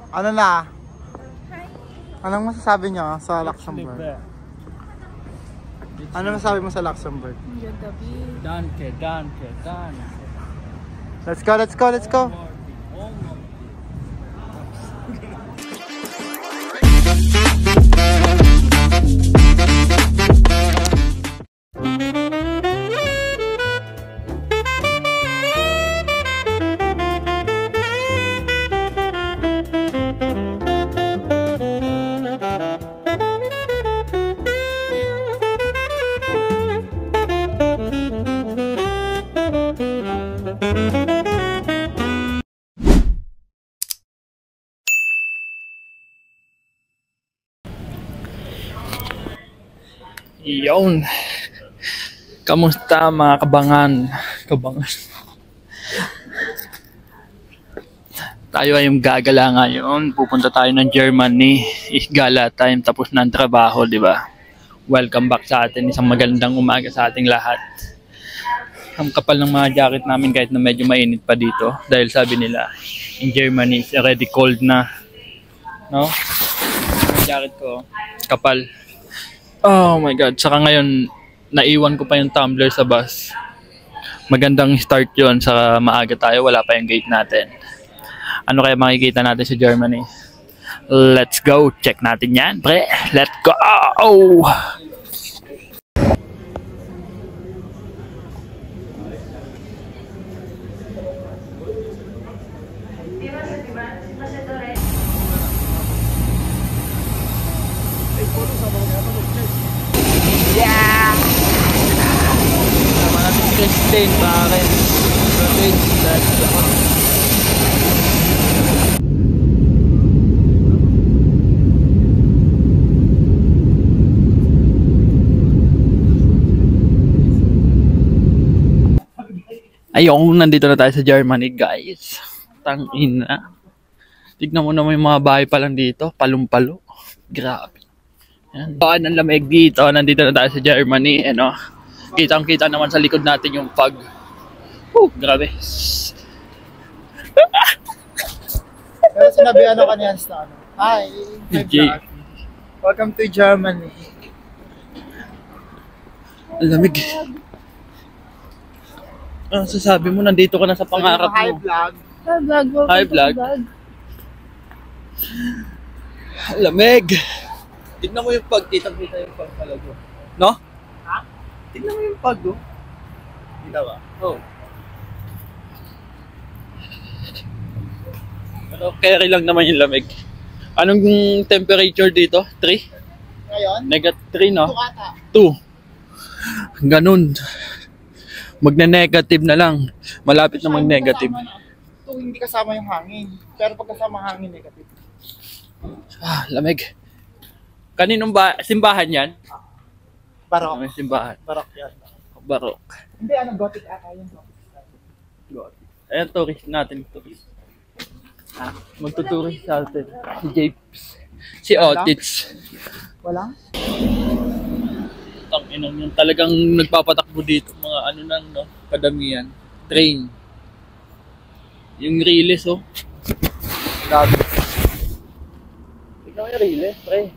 Ano na? Anong masasabi nyo sa Luxembourg? Ano masasabi mo sa Luxembourg? Danke. Let's go. Yon. Kamusta mga kabangan? Tayo ay yung gagala ngayon. Pupunta tayo ng Germany. Gala time, tapos na ang trabaho, di ba? Welcome back sa atin. Isang magandang umaga sa ating lahat. Ang kapal ng mga jacket namin kahit na medyo mainit pa dito. Dahil sabi nila, in Germany is already cold na. No? Ang jacket ko, kapal. Oh my God. Saka ngayon, naiwan ko pa yung tumbler sa bus. Magandang start yon sa maaga tayo. Wala pa yung gate natin. Ano kaya makikita natin sa Germany? Let's go. Check natin yan, pre. Let's go. Yeah! Sama natin si Christine, bakit? Ayun, nandito na tayo sa Germany, guys. Tangina. Tignan mo naman yung mga bahay pa lang dito. Palong-palo. Grabe. Yan. Baan ang lamig dito. Nandito na tayo sa Germany. Ano? Kitang-kita naman sa likod natin yung fog. Grabe. Pero sinabi ano kanyan sa ano? Hi, welcome to Germany. Lamig. Ano sasabi mo? Nandito ka na sa pangarap mo. Hi vlog. Hi vlog. Lamig. Tignan mo yung pag. Kitang-kita yung pag talaga. No? Ha? Tignan mo yung pag, oh. Kita ba? Oh. Pero carry lang naman yung lamig. Anong temperature dito? 3? Ngayon? -3, no? 2 ata. 2. Ganun. Magne-negative na lang. Malapit na mag-negative. 2 hindi kasama yung hangin. Pero pag kasama hangin, negative. Lamig. Kaninong simbahan yan? Barok. May simbahan. Barok yan. Barok. Hindi, Gothic ata yun. Gothic. Ayan, tourist natin. Tourist. Magtuturist sa atin. Si Japes. Si Otits. Wala? Tanginang yung talagang nagpapatakbo dito. Mga ano nang, no? Kadamihan. Train. Yung Riles, oh. Grabe. Ikaw yung Riles, pre.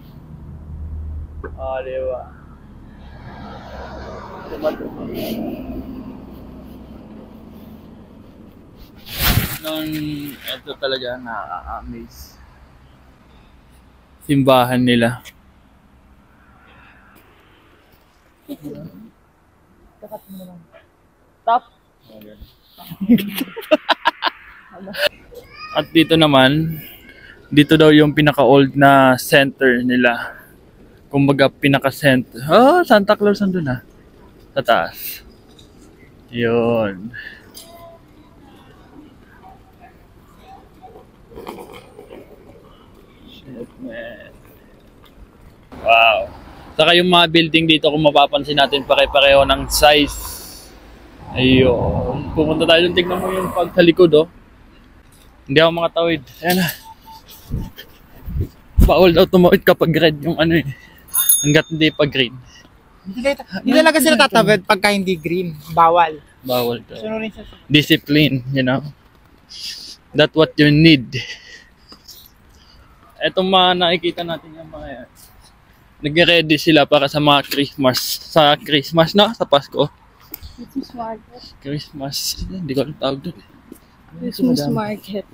Diba? Ito talaga na-amaze. Simbahan nila. Top. At dito naman, dito daw yung pinaka-old na center nila. Kumbaga pinaka-center. Santa Claus nandun na. Sa taas. Yun. Shit, man. Wow. Saka yung mga building dito, kung mapapansin natin, pare-pareho ng size. Ayun. Pupunta tayo dun, tignan mo yung pag sa likod, oh. Hindi ako makatawid. Ayan na. Bawal daw tumawid kapag red yung ano eh. Hanggat hindi pa green. Hindi talaga sila tatawid pagka hindi green. Bawal. Bawal ka. Sunurin siya. Discipline, you know. That's what you need. Etong mga nakikita natin yung mga yan. Nag-ready sila para sa mga Christmas. Sa Christmas na? Sa Pasko? Christmas market. Christmas. Hindi ko alam tawag doon. Christmas market.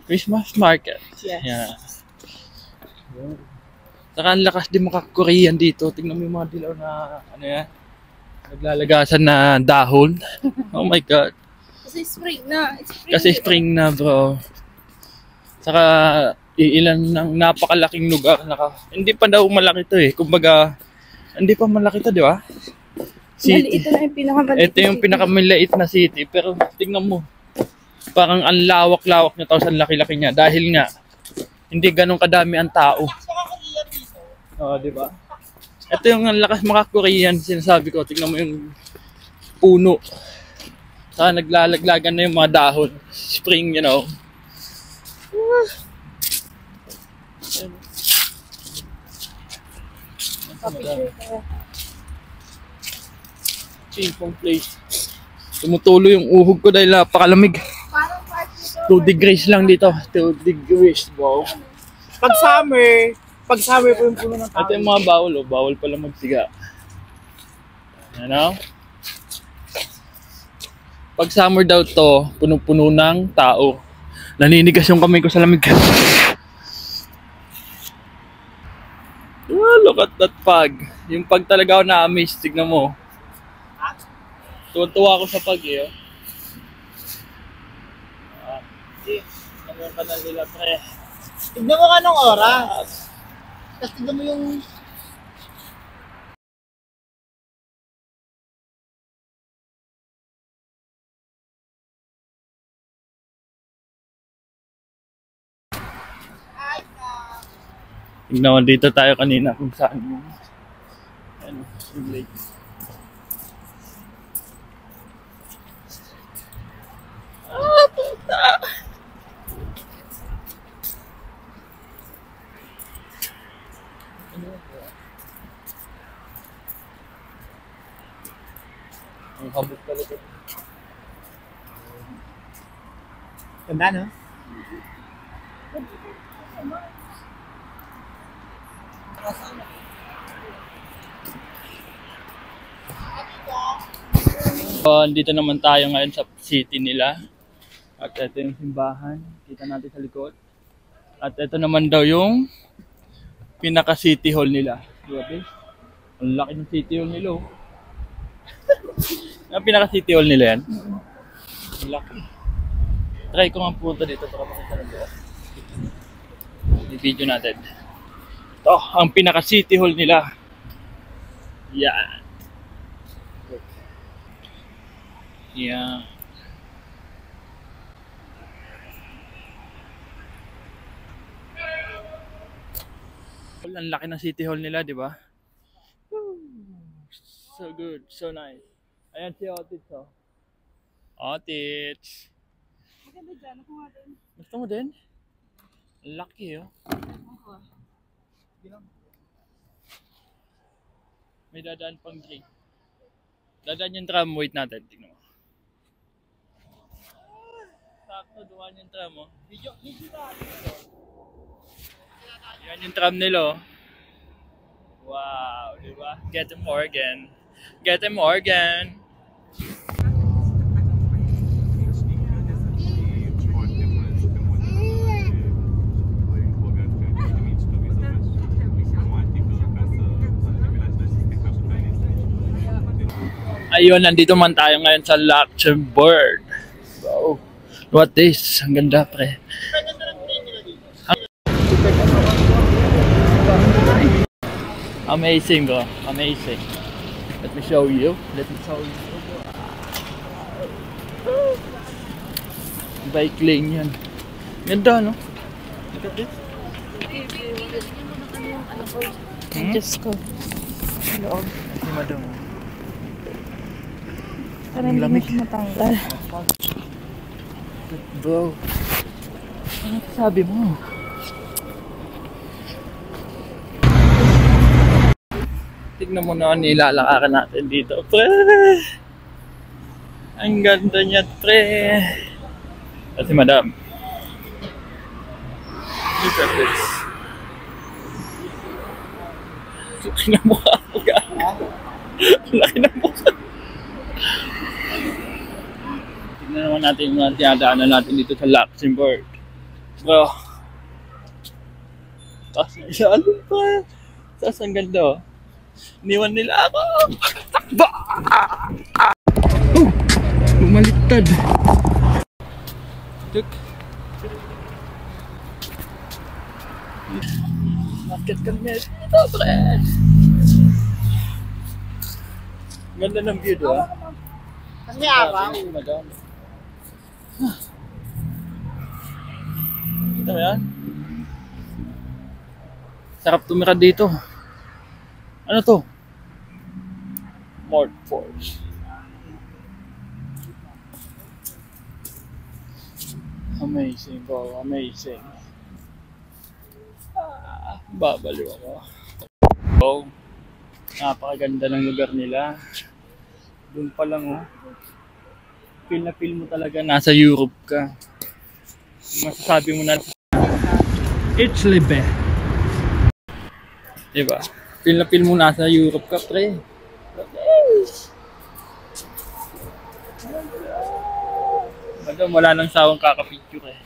Christmas market. Yes. Yeah. Saka ang lakas din maka-Korean dito. Tingnan mo yung mga dilaw na ano yan. Naglalagasan na dahon. Oh my God. Kasi spring na. Kasi spring na, bro. Saka ilan ng napakalaking lugar. Hindi pa daw malaki to eh. Kumbaga, hindi pa malaki to, di ba? Maliit na yung pinakamaliit. Ito yung pinakamaliit na city. Pero tingnan mo. Parang ang lawak-lawak niya tapos ang laki-laki niya. Dahil nga, hindi ganun kadami ang tao. Oo, di ba? Ito yung ang lakas maka-Korean sinasabi ko. Tingnan mo yung puno. Saka naglalaglagan na yung mga dahon. Spring, you know. Ping-pong place. Tumutulo yung uhog ko dahil napakalamig. 2 degrees lang dito. 2 degrees, wow. Pag summer po yung puno ng tao. Ito yung mga bawal, oh. Bawal pala magsiga. Ano? Pag summer daw to, puno-puno ng tao. Naninigas yung kamay ko sa lamig. Look at that pag. Yung pag talaga ako na-amaze, tignan mo. Tuwa-tuwa ako sa pag eh. Ang kanal nila, pre. Tignan mo ka nung oras. Tapos tignan mo yung... Tignan mo, dito tayo kanina kung saan yung... Ano, yung lake. Puta! Ang habot talaga. Ganda, no? Dito naman tayo ngayon sa city nila. At ito yung simbahan. Kita natin sa likod. At ito naman daw yung pinaka-city hall nila. Grabe. Ang laki ng city hall nila. Ang pinaka-city hall nila yan. Ang laki. Try ko nga punta dito para makita ng buo. I-video natin. Ito, ang pinaka-city hall nila. Yan. Yeah. Ang laki ng city hall nila, di ba? So good, so nice. Ayan si Otits, oh. Otits. Maganda dyan. Ako nga din. Gusto mo din? Ang laki, oh. Ako. May dadaan pang drink. Dadaan yung tram, wait natin. Tingnan mo. Sakto, dumaan yung tram, oh. Video yan yung tram nila, oh. Wow, diba? Get them Morgan. Get them Morgan. Ayun, nandito man tayo ngayon sa Luxembourg. Wow. What is? Ang ganda, pre. Amazing, bro. Amazing. Let me show you. Let me show you. Bike lane yan. Ganda, no? Look at this. Diyos ko. Loob. Si madam. Parang hindi mo siya matanggal. Bro. Ano sabi mo? Tignan mo na nilalakaran natin dito, pre. Ang ganda niya, pre. At si madam. Look at this. Laki ng mukha mo, laki ng mukha. Tignan naman natin yung mga tinadaanan natin dito sa Luxembourg. Bro. Tapos yan pa. Tapos ang ganda oh. Iniwan nila ako. Takba! Lumaliktad. Look. Market kami dito, pre. Ganda ng view doon. Kasi may abang. Kita mo yan? Sarap tumira dito. Ano to? Mort Forge. Amazing bro, amazing. Babaliw ako. Oh, napakaganda ng lugar nila. Doon pa lang oh. Feel na feel mo talaga nasa Europe ka. Masasabi mo na it's libe. Diba? Feel na feel mo nasa Europe ka, pre. Madam, wala nang sawang kakapicture eh.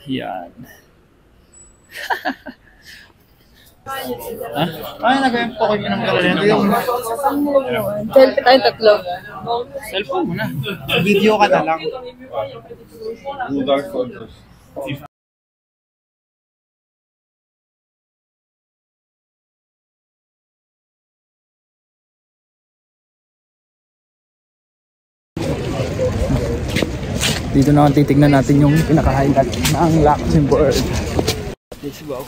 Yan. Ha? Ay, nagawin po kayo ng kalenda. Selfie tayong tatlo. Cellphone mo na. Video ka na lang. Dito na titignan natin yung pinaka-highlight ng Luxembourg. Let's go.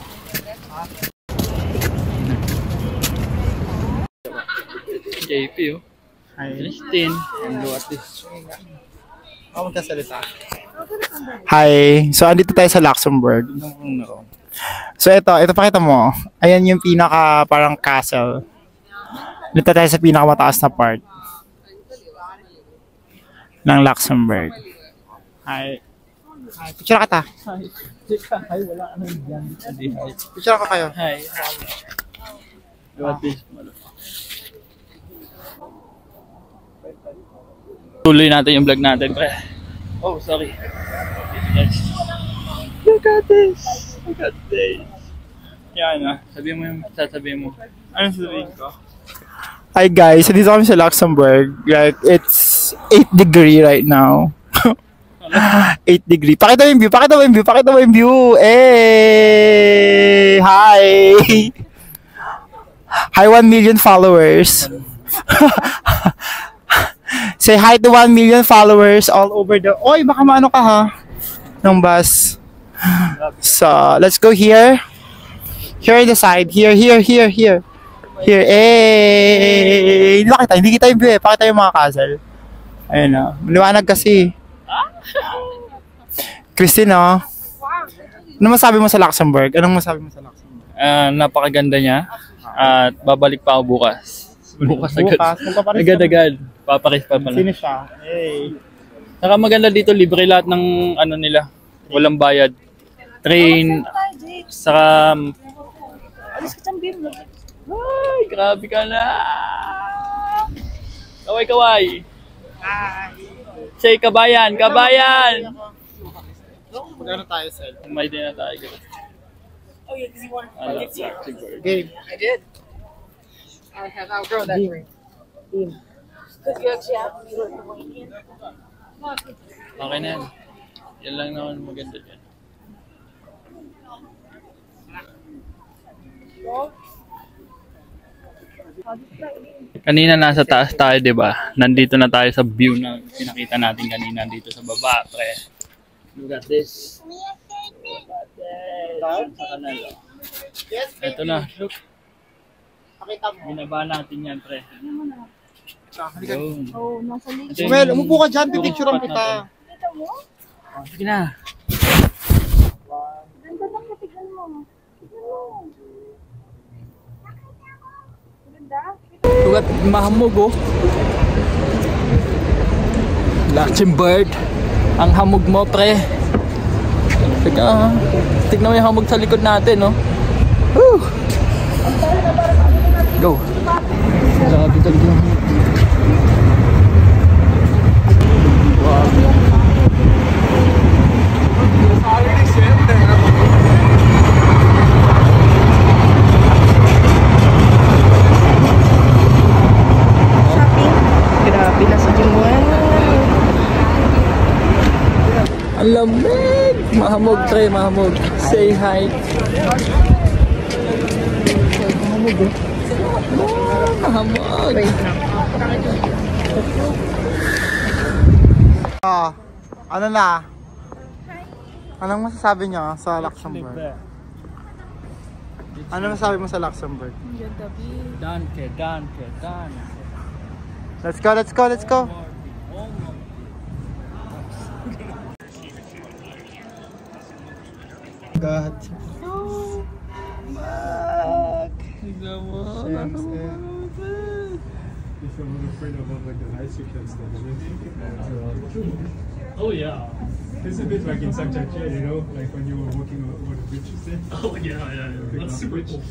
JP oh. Christine. And look at this. Ako magkasalita. Hi. So, andito tayo sa Luxembourg. So, ito pakita mo. Ayan yung pinaka parang castle. Dito tayo sa pinakamataas na part ng Luxembourg. Hi. Hi. Picture ka ta. Hi. Hi, wala ka nang dyan. Hi. Picture ka kayo. Hi. Look at this. Tuloy natin yung vlog natin, pre. Oh, sorry. Yes. Look at this. Look at this. Yan ah. Sabihin mo yung sasabihin mo. Anong sasabihin ko? Hi guys, so dito kami sa Luxembourg. Like, it's 8 degree right now. 8 degree. Pakita mo yung view, pakita mo yung view, pakita mo yung view. Hey! Hi! Hi 1 million followers. Say hi to 1 million followers all over the... Oy, baka maano ka ha? Ng bus. So, let's go here. Here in the side. Here. Here. Eh, hindi kita yung view eh. Pakita yung mga castle. Ayun na. Maliwanag kasi. Christine, oh. Ano masabi mo sa Luxembourg? Napakaganda niya. At babalik pa ako bukas. Bukas agad. Paparis pa pala. Sino siya? Hey. Saka maganda dito, libre lahat ng ano nila. Walang bayad. Train. Saka... Alis ka siyang beer. Ay, grabe ka na. Kaway. Say, kabayan. Magano tayo, Sel? May din na tayo. Oh yeah, because you wanted Game. I did. I have outgrown that drink. Because you actually have to be like the way in. Okay na yan. Yan lang naman maganda dyan. Kanina nasa taas tayo, di ba? Nandito na tayo sa view na pinakita natin kanina dito sa baba, pre. Look at this. Sa kanal. Ito na, look. Pakita mo. Binaba natin yan, pre. Yun. Oh, nasa lake. Ito yung Well, umupo ka dyan, pipicturean spot kita. natin. Kita mo? Oh, sige na. Ganda lang katignan mo. Tignan mo. Ganda? Look at mahamog, oh. Luxembourg. Ang hamog mo, pre. Teka, tignan mo yung hamog sa likod natin, oh. Woo! Go! Grabe talaga. Grabe na sa Jimbuan. Ang lamig! Mahamog, Trey, mahamog. Say hi. Mahamog eh. Mahamog. Ano na? Anong masasabi niyo sa Luxembourg? Ano masasabi mo sa Luxembourg? Danke, danke, danke. Let's go, let's go, let's go! God. Tignan mo. If I'm afraid of like the high secret stuff. Oh yeah. It's a bit like in Saint-Jacques, you know, like when you were walking over the bridges there. Oh yeah, yeah, yeah. That's super cool.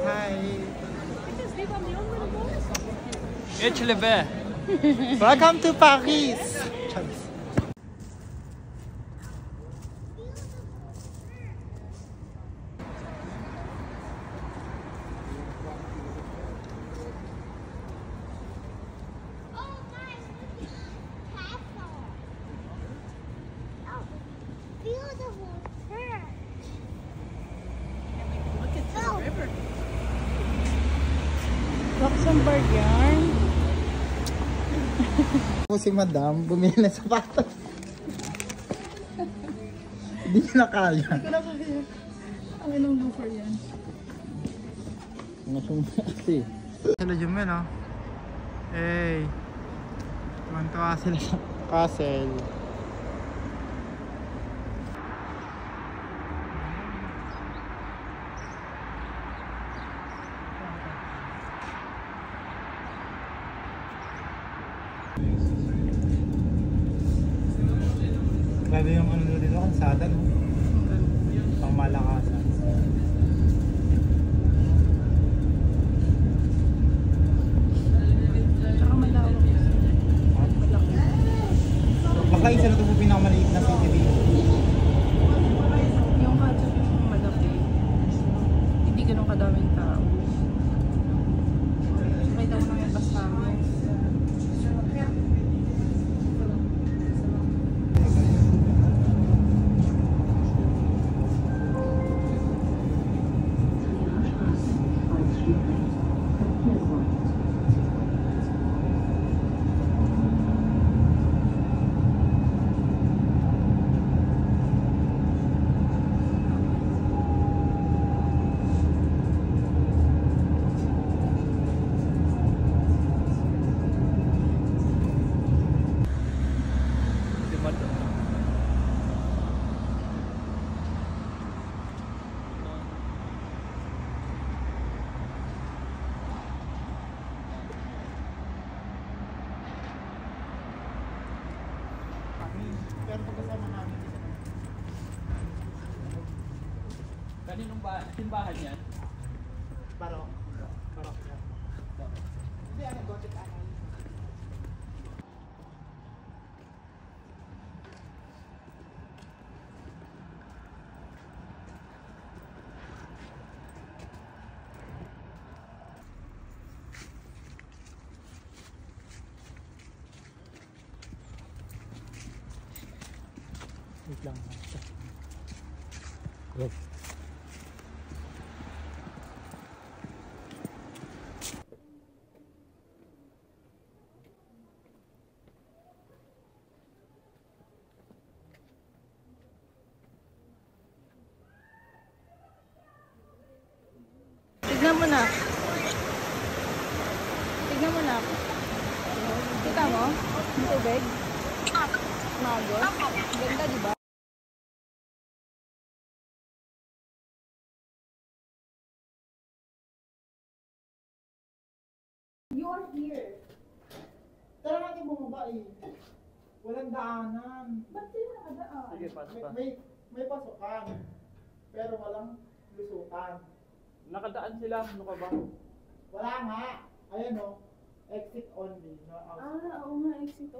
Hi! It's leve. Welcome to Paris! Luxembourg yarn. Ako si Madam, bumili ng sapatos. Hindi niya na kaya. Hindi ko na kaya. Ang inong loafer yan. Kasi. Sila Jumel, no? Hey! Tuwang-tuwa sila sa castle. Grabe yung ano dito, kalsada, no? Pang malakasan. Tsaka malawak. Baka isa na ito po pinakamaliit na city dito. Yung Kajak yung malaki. Hindi ganun kadaming tao. Sabay daw nang yung kasama. Pero pagkasama namin dito. Kaninong simbahan yan? Barok. Barok yan. Hindi, ano, Gothic ano. Wait lang. Yes. Tignan mo na. Tignan mo na. Kita mo? Yung tubig? Mago? Ganda, di ba? You are here. Tara natin bumaba eh. Walang daanan. Ba't sila nakadaan? Sige, pasok ka. May pasukan. Pero walang lusutan. Nakadaan sila, ano ka ba? Wala nga. Ayan o. Exit only. No outside. Oo nga, exit.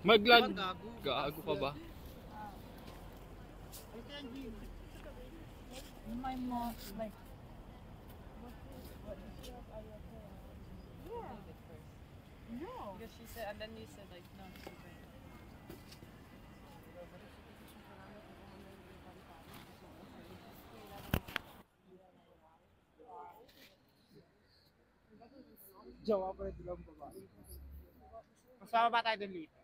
Maglag. Gago ka ba? My mom, like, no. Because she said, and then you said, like, no. Jawa pa rin lang babae. Mas mababa tayo dun later.